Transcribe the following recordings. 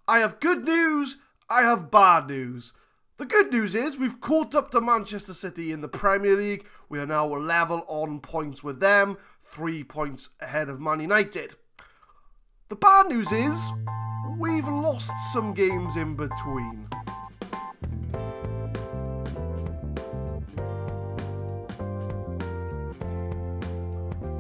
I have good news, I have bad news. The good news is we've caught up to Manchester City in the Premier League. We are now level on points with them, 3 points ahead of Man United. The bad news is we've lost some games in between.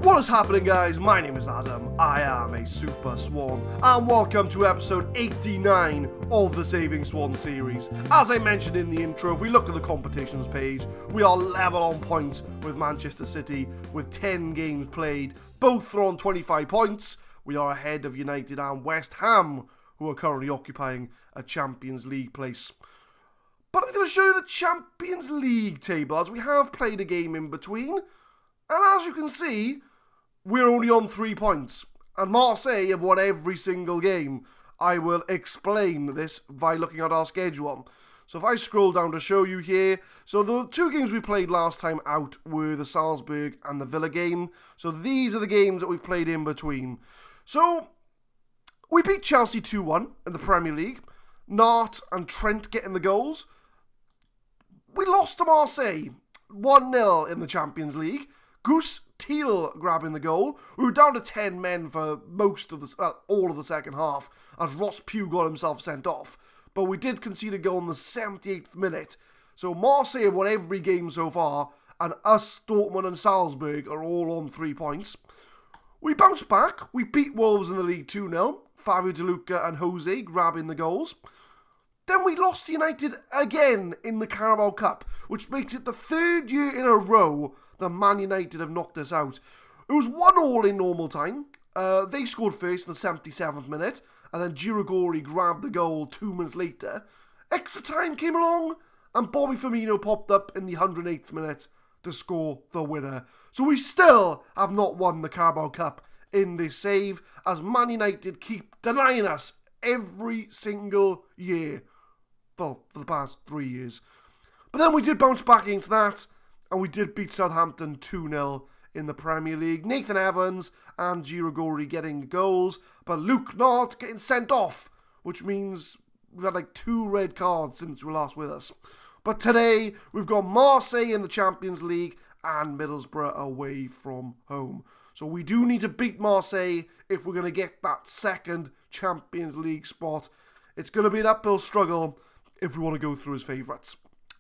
What is happening, guys? My name is Adam, I am a Super Swan, and welcome to episode 89 of the Saving Swans series. As I mentioned in the intro, if we look at the competitions page, we are level on points with Manchester City with 10 games played. Both are on 25 points. We are ahead of United and West Ham, who are currently occupying a Champions League place. But I'm going to show you the Champions League table, as we have played a game in between, and as you can see, we're only on 3 points, and Marseille have won every single game. I will explain this by looking at our schedule. So if I scroll down to show you here, so the 2 games we played last time out were the Salzburg and the Villa game. So these are the games that we've played in between. So we beat Chelsea 2-1 in the Premier League. Nart and Trent getting the goals. We lost to Marseille 1-0 in the Champions League. Goose Teal grabbing the goal. We were down to 10 men for most of all of the second half, as Ross Pugh got himself sent off. But we did concede a goal in the 78th minute. So Marseille have won every game so far, and us, Dortmund and Salzburg are all on 3 points. We bounced back. We beat Wolves in the league 2-0. Fabio De Luca and Jose grabbing the goals. Then we lost to United again in the Carabao Cup, which makes it the 3rd year in a row that Man United have knocked us out. It was 1-1 in normal time. They scored first in the 77th minute, and then Girigori grabbed the goal 2 minutes later. Extra time came along, and Bobby Firmino popped up in the 108th minute to score the winner. So we still have not won the Carabao Cup in this save, as Man United keep denying us every single year. Well, for the past 3 years. But then we did bounce back against that, and we did beat Southampton 2-0 in the Premier League. Nathan Evans and Girigori getting goals, but Luke Nart getting sent off, which means we've had like 2 red cards since we were last with us. But today, we've got Marseille in the Champions League and Middlesbrough away from home. So we do need to beat Marseille if we're going to get that second Champions League spot. It's going to be an uphill struggle if we want to go through as favourites.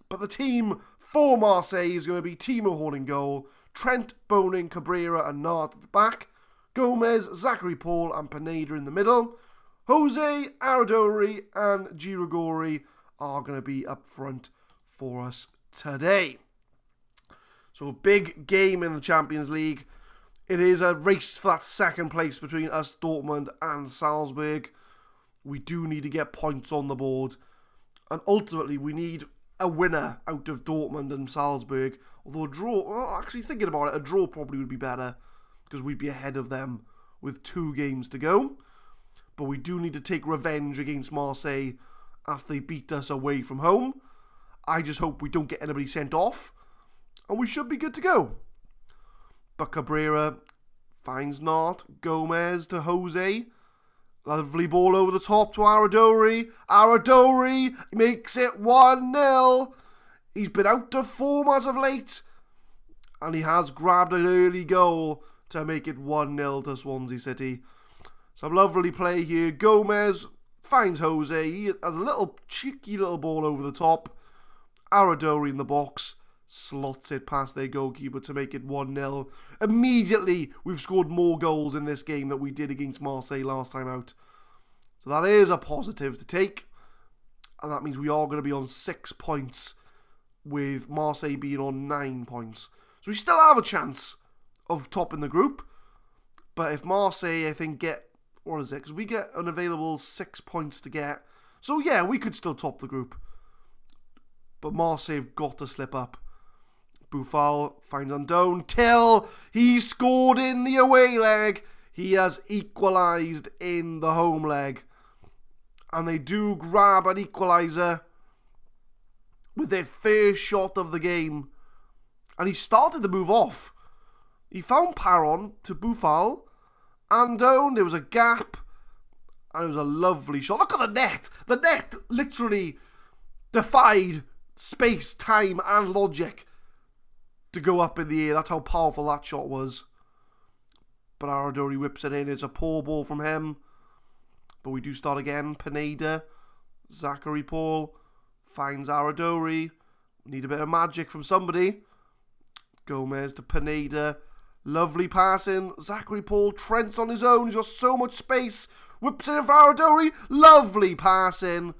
But the team for Marseille is going to be Timo Horn in goal, Trent, Boning, Cabrera and Nard at the back, Gomez, Zachary Paul and Pineda in the middle. Jose, Aradori and Girigori are going to be up front for us today. So a big game in the Champions League. It is a race for that second place between us, Dortmund and Salzburg. We do need to get points on the board. And ultimately, we need a winner out of Dortmund and Salzburg. Although a draw, well, actually thinking about it, a draw probably would be better, because we'd be ahead of them with 2 games to go. But we do need to take revenge against Marseille after they beat us away from home. I just hope we don't get anybody sent off, and we should be good to go. But Cabrera finds Nart, Gomez to Jose. Lovely ball over the top to Aradori. Aradori makes it 1-0. He's been out of form as of late, and he has grabbed an early goal to make it 1-0 to Swansea City. Some lovely play here. Gomez finds Jose. He has a little cheeky little ball over the top. Aradori in the box slots it past their goalkeeper to make it 1-0. Immediately, we've scored more goals in this game than we did against Marseille last time out. So that is a positive to take. And that means we are going to be on 6 points, with Marseille being on 9 points. So we still have a chance of topping the group. But if Marseille, I think, get, what is it? Because we get an available 6 points to get. So yeah, we could still top the group. But Marseille have got to slip up. Boufal finds Undone till he scored in the away leg. He has equalised in the home leg. And they do grab an equaliser with their first shot of the game. And he started to move off. He found Paron to Boufal. Undone, there was a gap. And it was a lovely shot. Look at the net. The net literally defied space, time, and logic to go up in the air. That's how powerful that shot was. But Aradori whips it in. It's a poor ball from him. But we do start again. Pineda. Zachary Paul finds Aradori. Need a bit of magic from somebody. Gomez to Pineda. Lovely passing. Zachary Paul. Trent's on his own. He's got so much space. Whips it in for Aradori. Lovely passing.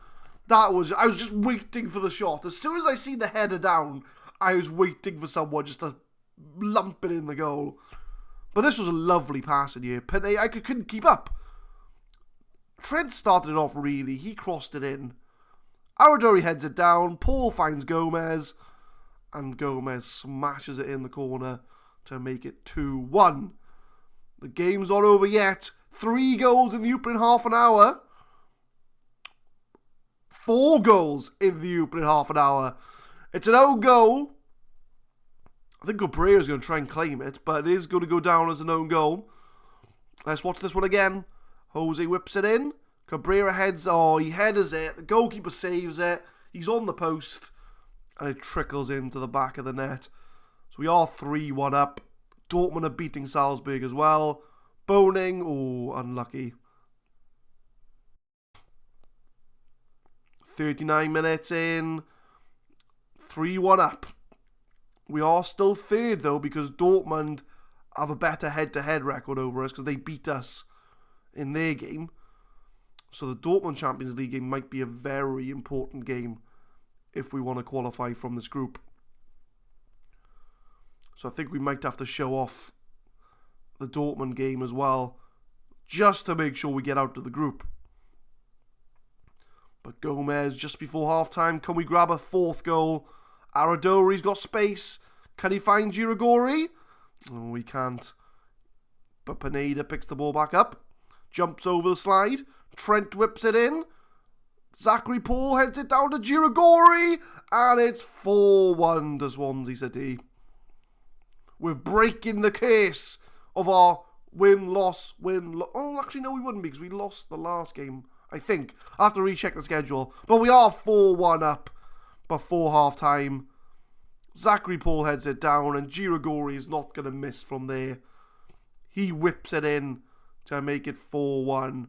I was just waiting for the shot. As soon as I see the header down, I was waiting for someone just to lump it in the goal. But this was a lovely passing here. Pineda, I couldn't keep up. Trent started it off really. He crossed it in. Aradori heads it down. Paul finds Gomez. And Gomez smashes it in the corner to make it 2-1. The game's not over yet. 3 goals in the opening half an hour. 4 goals in the opening half an hour. It's an own goal. I think Cabrera is going to try and claim it, but it is going to go down as an own goal. Let's watch this one again. Jose whips it in. Cabrera he headers it. The goalkeeper saves it. He's on the post. And it trickles into the back of the net. So we are 3-1 up. Dortmund are beating Salzburg as well. Boning, unlucky. 39 minutes in. 3-1 up. We are still third though because Dortmund have a better head-to-head record over us because they beat us in their game. So the Dortmund Champions League game might be a very important game if we want to qualify from this group. So I think we might have to show off the Dortmund game as well, just to make sure we get out of the group. But Gomez, just before half-time, can we grab a 4th goal? Aradori's got space. Can he find Girigori? Oh, we can't. But Pineda picks the ball back up. Jumps over the slide. Trent whips it in. Zachary Paul heads it down to Girigori. And it's 4-1 to Swansea City. We're breaking the curse of our win-loss. Oh, actually, no, we wouldn't because we lost the last game, I think. I have to recheck the schedule. But we are 4-1 up before half-time. Zachary Paul heads it down and Girigori is not going to miss from there. He whips it in to make it 4-1.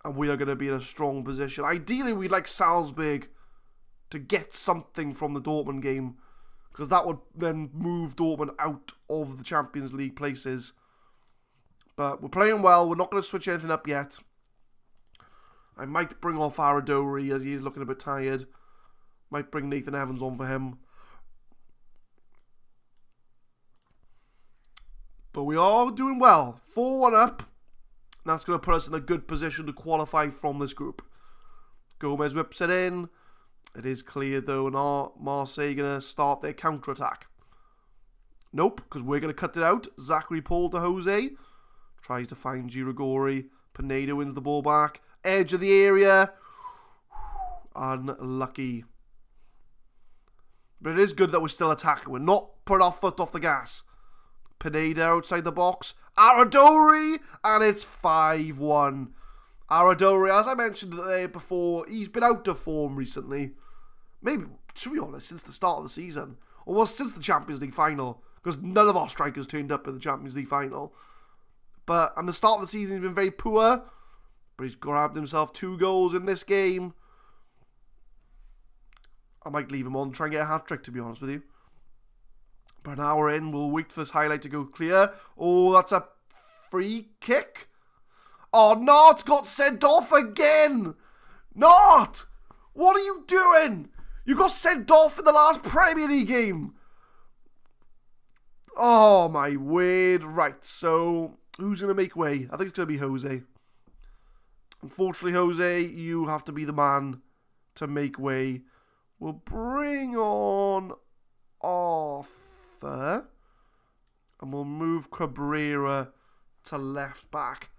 And we are going to be in a strong position. Ideally, we'd like Salzburg to get something from the Dortmund game, because that would then move Dortmund out of the Champions League places. But we're playing well. We're not going to switch anything up yet. I might bring off Aradori as he is looking a bit tired. Might bring Nathan Evans on for him. But we are doing well. 4-1 up. That's going to put us in a good position to qualify from this group. Gomez whips it in. It is cleared though, and are Marseille going to start their counter-attack? Nope, because we're going to cut it out. Zachary Paul to Jose. Tries to find Girigori. Pineda wins the ball back. Edge of the area. Unlucky. But it is good that we're still attacking. We're not putting our foot off the gas. Pineda outside the box. Aradori! And it's 5-1. Aradori, as I mentioned there before, he's been out of form recently. Maybe, to be honest, since the start of the season. Or well, since the Champions League final. Because none of our strikers turned up in the Champions League final. But at the start of the season, he's been very poor. But he's grabbed himself 2 goals in this game. I might leave him on and try and get a hat-trick, to be honest with you. But an hour in, we'll wait for this highlight to go clear. Oh, that's a free kick. Oh, Nart got sent off again. Nart! What are you doing? You got sent off in the last Premier League game. Oh, my word. Right, so who's going to make way? I think it's going to be Jose. Unfortunately, Jose, you have to be the man to make way. We'll bring on Arthur. And we'll move Cabrera to left back.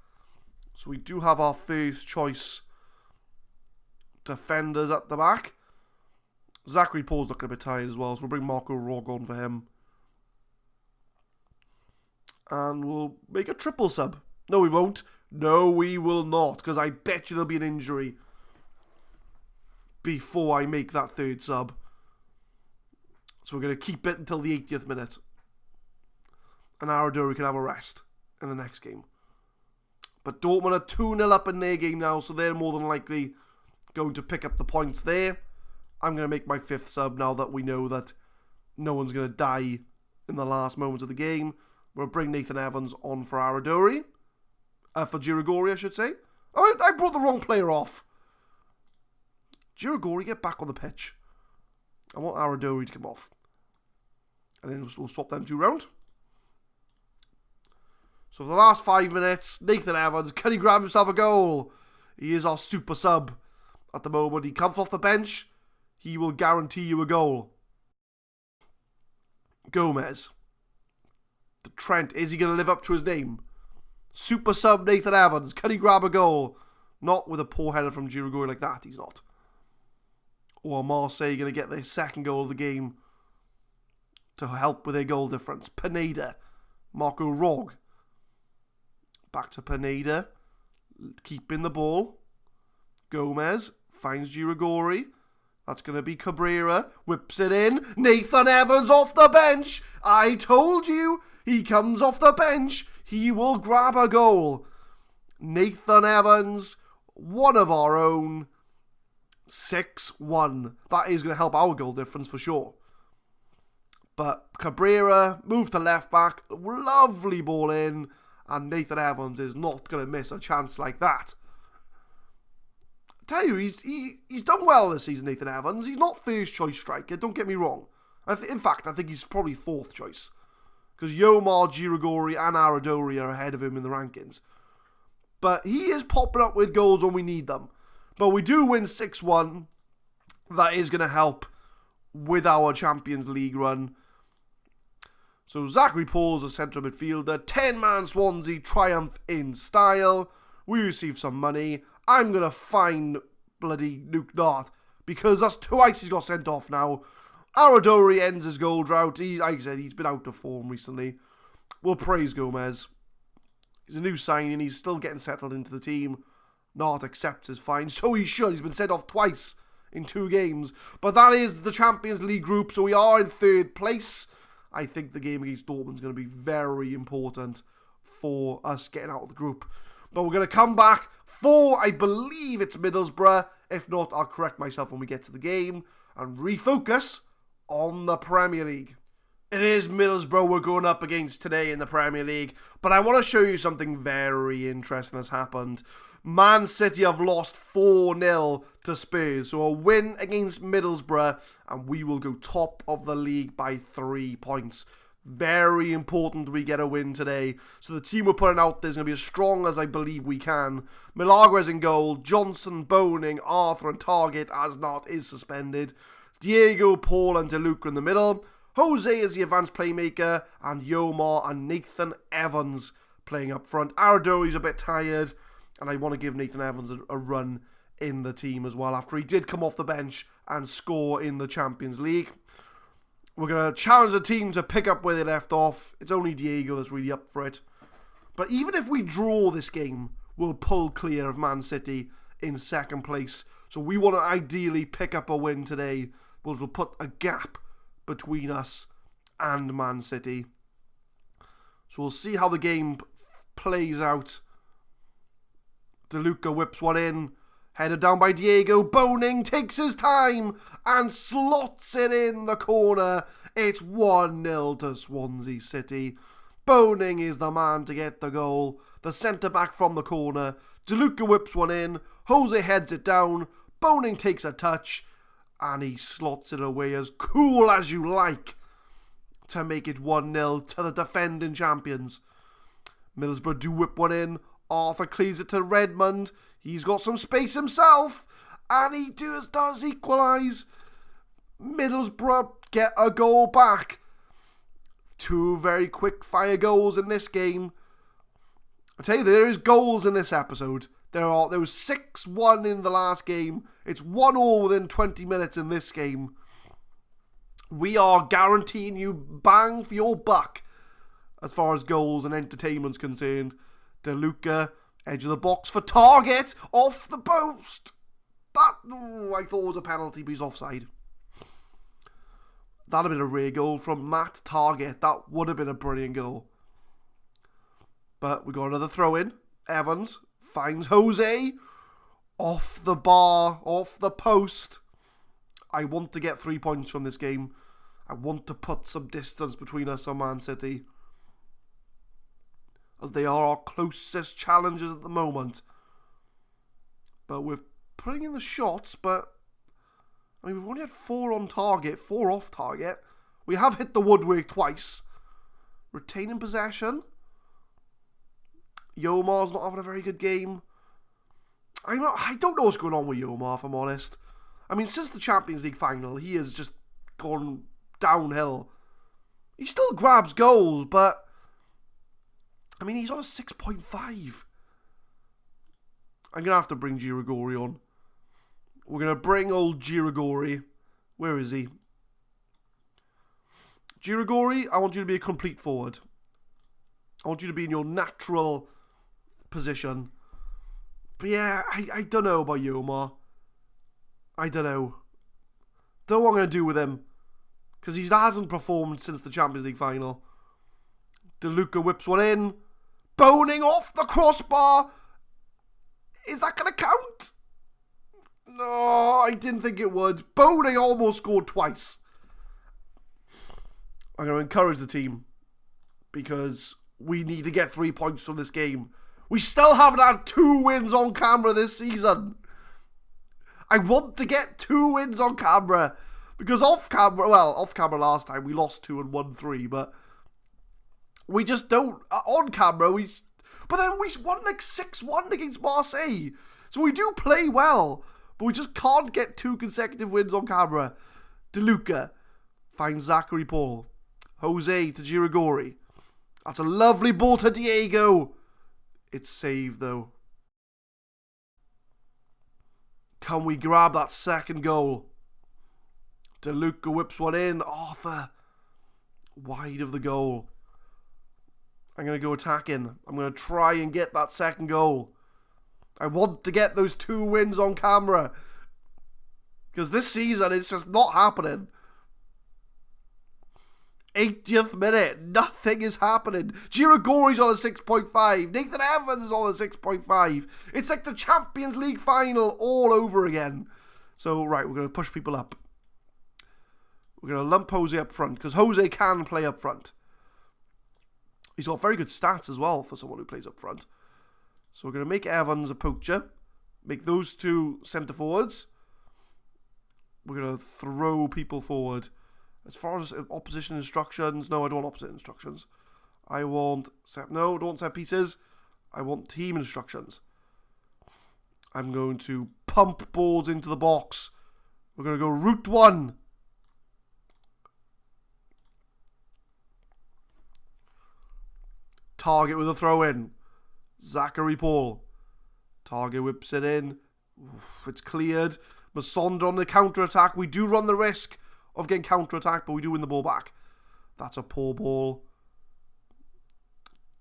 So we do have our first choice defenders at the back. Zachary Paul's looking a bit tired as well, so we'll bring Marco Rog on for him. And we'll make a triple sub. No, we won't. No, we will not, because I bet you there'll be an injury before I make that third sub. So we're going to keep it until the 80th minute. And Aradori can have a rest in the next game. But Dortmund are 2-0 up in their game now, so they're more than likely going to pick up the points there. I'm going to make my 5th sub now that we know that no one's going to die in the last moments of the game. We'll bring Nathan Evans on for Aradori. For Girigori, I should say. Oh, I brought the wrong player off. Girigori, get back on the pitch. I want Aradori to come off. And then we'll swap them 2 round. So for the last 5 minutes, Nathan Evans, can he grab himself a goal? He is our super sub at the moment. He comes off the bench. He will guarantee you a goal. Gomez. The Trent, is he going to live up to his name? Super sub Nathan Evans, can he grab a goal? Not with a poor header from Girigori like that, he's not. Or Marseille going to get their 2nd goal of the game to help with their goal difference. Pineda. Marco Rog. Back to Pineda. Keeping the ball. Gomez finds Girigori. That's going to be Cabrera. Whips it in. Nathan Evans off the bench. I told you. He comes off the bench. He will grab a goal. Nathan Evans, one of our own. 6-1. That is going to help our goal difference for sure. But Cabrera moved to left back. Lovely ball in. And Nathan Evans is not going to miss a chance like that. I tell you, he's done well this season, Nathan Evans. He's not first choice striker, don't get me wrong. In fact, I think he's probably 4th choice. Because Yomar, Girigori and Aradori are ahead of him in the rankings. But he is popping up with goals when we need them. But we do win 6-1. That is going to help with our Champions League run. So Zachary Paul's a central midfielder. 10-man Swansea triumph in style. We receive some money. I'm going to fine bloody Luke North. Because that's twice he's got sent off now. Aradori ends his goal drought. Like I said, he's been out of form recently. We'll praise Gomez. He's a new signing. He's still getting settled into the team. North accepts his fine. So he should. He's been sent off twice in 2 games. But that is the Champions League group. So we are in 3rd place. I think the game against Dortmund is going to be very important for us getting out of the group. But we're going to come back for, I believe it's Middlesbrough. If not, I'll correct myself when we get to the game and refocus on the Premier League. It is Middlesbrough we're going up against today in the Premier League. But I want to show you something very interesting that's happened. Man City have lost 4-0 to Spurs. So a win against Middlesbrough and we will go top of the league by 3 points. Very important we get a win today. So the team we're putting out there is going to be as strong as I believe we can. Milagres in goal. Johnson, Boning, Arthur and Target as not is suspended. Diego, Paul and DeLuca in the middle. Jose is the advanced playmaker. And Yomar and Nathan Evans playing up front. Aradori's a bit tired. And I want to give Nathan Evans a run in the team as well after he did come off the bench and score in the Champions League. We're going to challenge the team to pick up where they left off. It's only Diego that's really up for it. But even if we draw this game, we'll pull clear of Man City in 2nd place. So we want to ideally pick up a win today, which will put a gap between us and Man City. So we'll see how the game plays out. DeLuca whips one in. Headed down by Diego. Boning takes his time and slots it in the corner. It's 1-0 to Swansea City. Boning is the man to get the goal. The centre-back from the corner. DeLuca whips one in. Jose heads it down. Boning takes a touch. And he slots it away as cool as you like to make it 1-0 to the defending champions. Middlesbrough do whip one in. Arthur clears it to Redmond. He's got some space himself. And he does equalise. Middlesbrough get a goal back. 2 very quick fire goals in this game. I tell you, there is goals in this episode. There was 6-1 in the last game. It's 1-1 within 20 minutes in this game. We are guaranteeing you bang for your buck as far as goals and entertainment's concerned. DeLuca Edge of the box for Target. Off the post. That, I thought it was a penalty, but he's offside. That'd have been a rare goal from Matt Target. That would have been a brilliant goal. But we got another throw in. Evans finds Jose. Off the bar. Off the post. I want to get 3 points from this game. I want to put some distance between us and Man City, as they are our closest challengers at the moment. But we're putting in the shots, but I mean, we've only had 4 on target, 4 off target. We have hit the woodwork twice. Retaining possession. Yomar's not having a very good game. I don't know what's going on with Yomar, if I'm honest. I mean, since the Champions League final, he has just gone downhill. He still grabs goals, but I mean, he's on a 6.5. I'm going to have to bring Girigori on. We're going to bring old Girigori. Where is he? Girigori, I want you to be a complete forward. I want you to be in your natural position. But yeah, I don't know about Yomar. I don't know. Don't know what I'm going to do with him, because he hasn't performed since the Champions League final. De Luca whips one in. Boning off the crossbar. Is that going to count? No, I didn't think it would. Boning almost scored twice. I'm going to encourage the team, because we need to get 3 points from this game. We still haven't had 2 wins on camera this season. I want to get 2 wins on camera, because off camera last time we lost 2 and won 3, but we just don't, on camera, but then we won like 6-1 against Marseille. So we do play well, but we just can't get 2 consecutive wins on camera. De Luca finds Zachary Paul. Jose to Girigori. That's a lovely ball to Diego. It's saved though. Can we grab that second goal? De Luca whips one in. Arthur wide of the goal. I'm going to go attacking. I'm going to try and get that second goal. I want to get those 2 wins on camera, because this season it's just not happening. 80th minute, nothing is happening. Girigori's on a 6.5. Nathan Evans is on a 6.5. It's like the Champions League final all over again. So, right, we're going to push people up. We're going to lump Jose up front, because Jose can play up front. He's got very good stats as well for someone who plays up front. So we're going to make Evans a poacher. Make those 2 centre forwards. We're going to throw people forward. As far as opposition instructions, no, I don't want opposite instructions. I want don't want set pieces. I want team instructions. I'm going to pump balls into the box. We're going to go route 1. Target with a throw in. Zachary Paul. Target whips it in. Oof, it's cleared. Masonda on the counter-attack. We do run the risk of getting counter-attack, but we do win the ball back. That's a poor ball.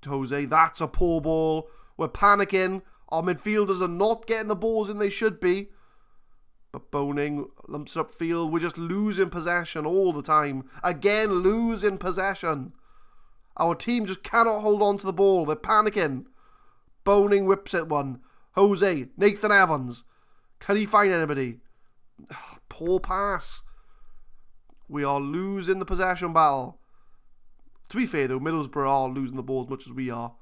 Jose, that's a poor ball. We're panicking. Our midfielders are not getting the balls in they should be. But Boning lumps it upfield. We're just losing possession all the time. Again, losing possession. Our team just cannot hold on to the ball. They're panicking. Boning whips it one. Jose, Nathan Evans. Can he find anybody? Poor pass. We are losing the possession battle. To be fair though, Middlesbrough are losing the ball as much as we are.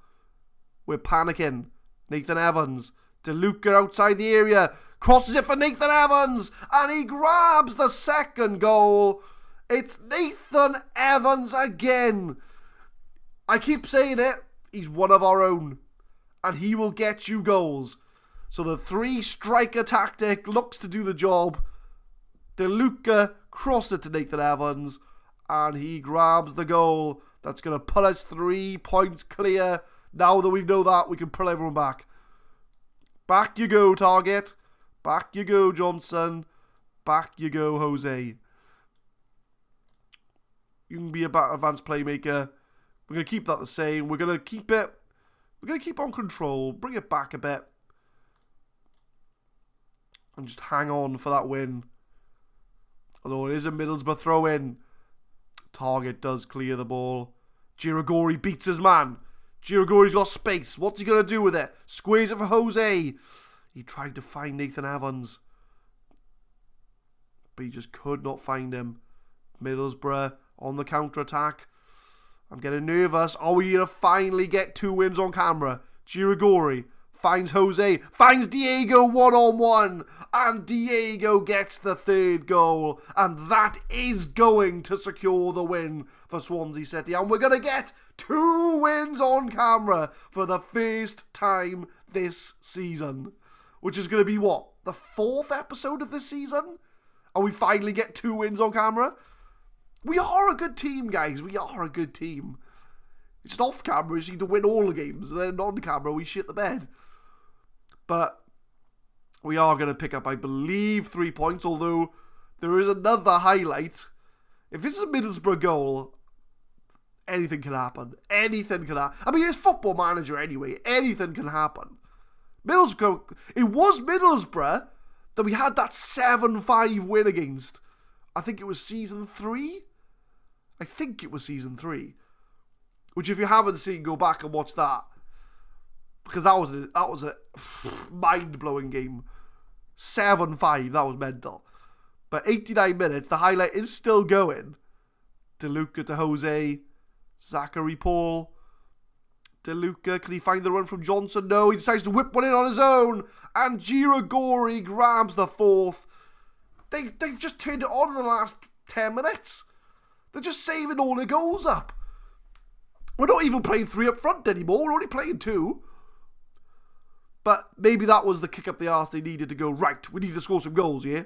We're panicking. Nathan Evans. De Luca outside the area. Crosses it for Nathan Evans. And he grabs the second goal. It's Nathan Evans again. I keep saying it. He's one of our own. And he will get you goals. So the 3-striker tactic looks to do the job. De Luca crosses it to Nathan Evans. And he grabs the goal. That's going to put us 3 points clear. Now that we know that, we can pull everyone back. Back you go, Target. Back you go, Johnson. Back you go, Jose. You can be a advanced playmaker. We're going to keep that the same. We're going to keep it We're going to keep on control, bring it back a bit, and just hang on for that win. Although it is a Middlesbrough throw-in. Target does clear the ball. Girigori beats his man. Girigori's got space. What's he going to do with it? Squares it for Jose. He tried to find Nathan Evans, but he just could not find him. Middlesbrough on the counter-attack. I'm getting nervous. Are we going to finally get 2 wins on camera? Girigori finds Jose, finds Diego one-on-one, and Diego gets the 3rd goal, and that is going to secure the win for Swansea City, and we're going to get 2 wins on camera for the first time this season, which is going to be what, the 4th episode of this season, and we finally get 2 wins on camera. We are a good team, guys. We are a good team. It's just off camera, we seem to win all the games, and then on camera we shit the bed. But we are going to pick up, I believe, 3 points, although there is another highlight. If this is a Middlesbrough goal, anything can happen. Anything can happen. I mean, it's Football Manager anyway. Anything can happen. Middlesbrough, it was Middlesbrough that we had that 7-5 win against. I think it was season 3. I think it was season 3. Which, if you haven't seen, go back and watch that. Because that was a mind-blowing game. 7-5, that was mental. But 89 minutes, the highlight is still going. DeLuca to Jose. Zachary Paul. DeLuca, can he find the run from Johnson? No, he decides to whip one in on his own. And Girigori grabs the 4th. They've just turned it on in the last 10 minutes. They're just saving all their goals up. We're not even playing 3 up front anymore. We're only playing 2. But maybe that was the kick up the arse they needed to go, right, we need to score some goals, yeah?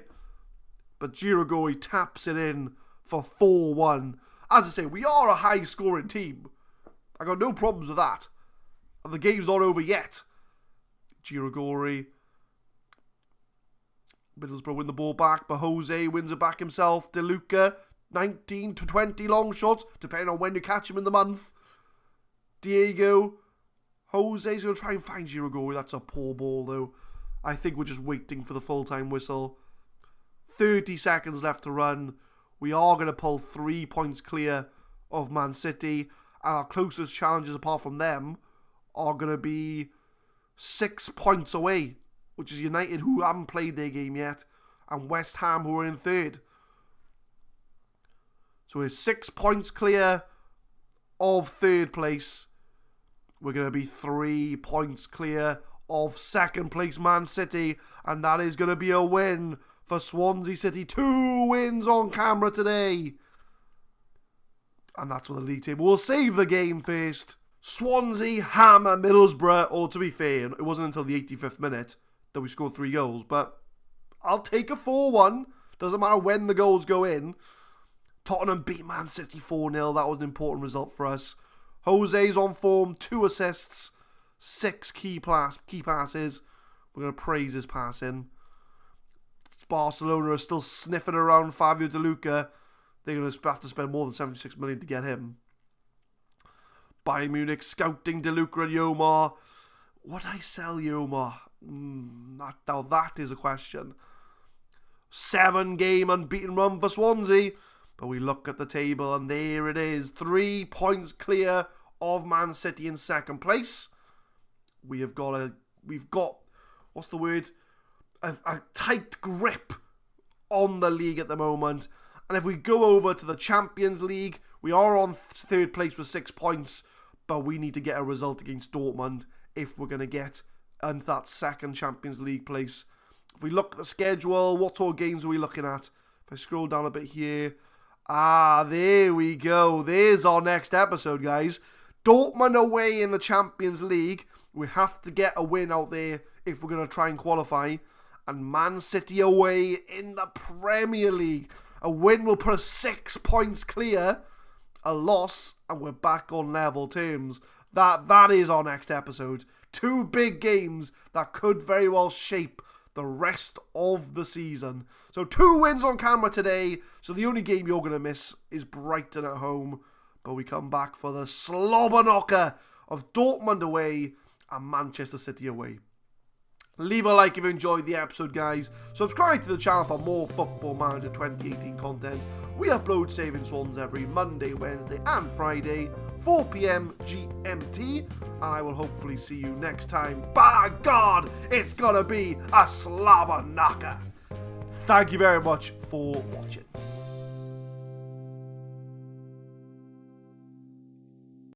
But Girigori taps it in for 4-1. As I say, we are a high-scoring team. I got no problems with that. And the game's not over yet. Girigori. Middlesbrough win the ball back, but Jose wins it back himself. DeLuca, 19 to 20 long shots, depending on when you catch him in the month. Diego. Jose's going to try and find Girigori. That's a poor ball, though. I think we're just waiting for the full-time whistle. 30 seconds left to run. We are going to pull 3 points clear of Man City. And our closest challenges, apart from them, are going to be 6 points away, which is United, who haven't played their game yet, and West Ham, who are in 3rd. So we're 6 points clear of 3rd place. We're going to be 3 points clear of 2nd place Man City, and that is going to be a win for Swansea City. 2 wins on camera today. And that's what the league table will save the game first. Swansea hammer Middlesbrough, or to be fair, it wasn't until the 85th minute that we scored 3 goals, but I'll take a 4-1. Doesn't matter when the goals go in. Tottenham beat Man City 4-0. That was an important result for us. Jose's on form, 2 assists, 6 key passes. We're going to praise his passing. Barcelona are still sniffing around Fabio DeLuca. They're going to have to spend more than 76 million to get him. Bayern Munich scouting DeLuca and Yomar. Would I sell Yomar? Now that is a question. 7-game unbeaten run for Swansea. But we look at the table and there it is. 3 points clear of Man City in 2nd place. We've got, what's the word? A tight grip on the league at the moment. And if we go over to the Champions League, we are on 3rd place with 6 points. But we need to get a result against Dortmund if we're going to get into that 2nd Champions League place. If we look at the schedule, what sort of games are we looking at? If I scroll down a bit here. There we go. There's our next episode, guys. Dortmund away in the Champions League. We have to get a win out there if we're going to try and qualify. And Man City away in the Premier League. A win will put us 6 points clear. A loss, and we're back on level terms. That is our next episode. 2 big games that could very well shape the rest of the season. So 2 wins on camera today. So the only game you're going to miss is Brighton at home. But we come back for the slobber knocker of Dortmund away and Manchester City away. Leave a like if you enjoyed the episode, guys. Subscribe to the channel for more Football Manager 2018 content. We upload Saving Swans every Monday, Wednesday and Friday, 4 PM GMT. And I will hopefully see you next time. By God, it's gonna be a slobber knocker. Thank you very much for watching.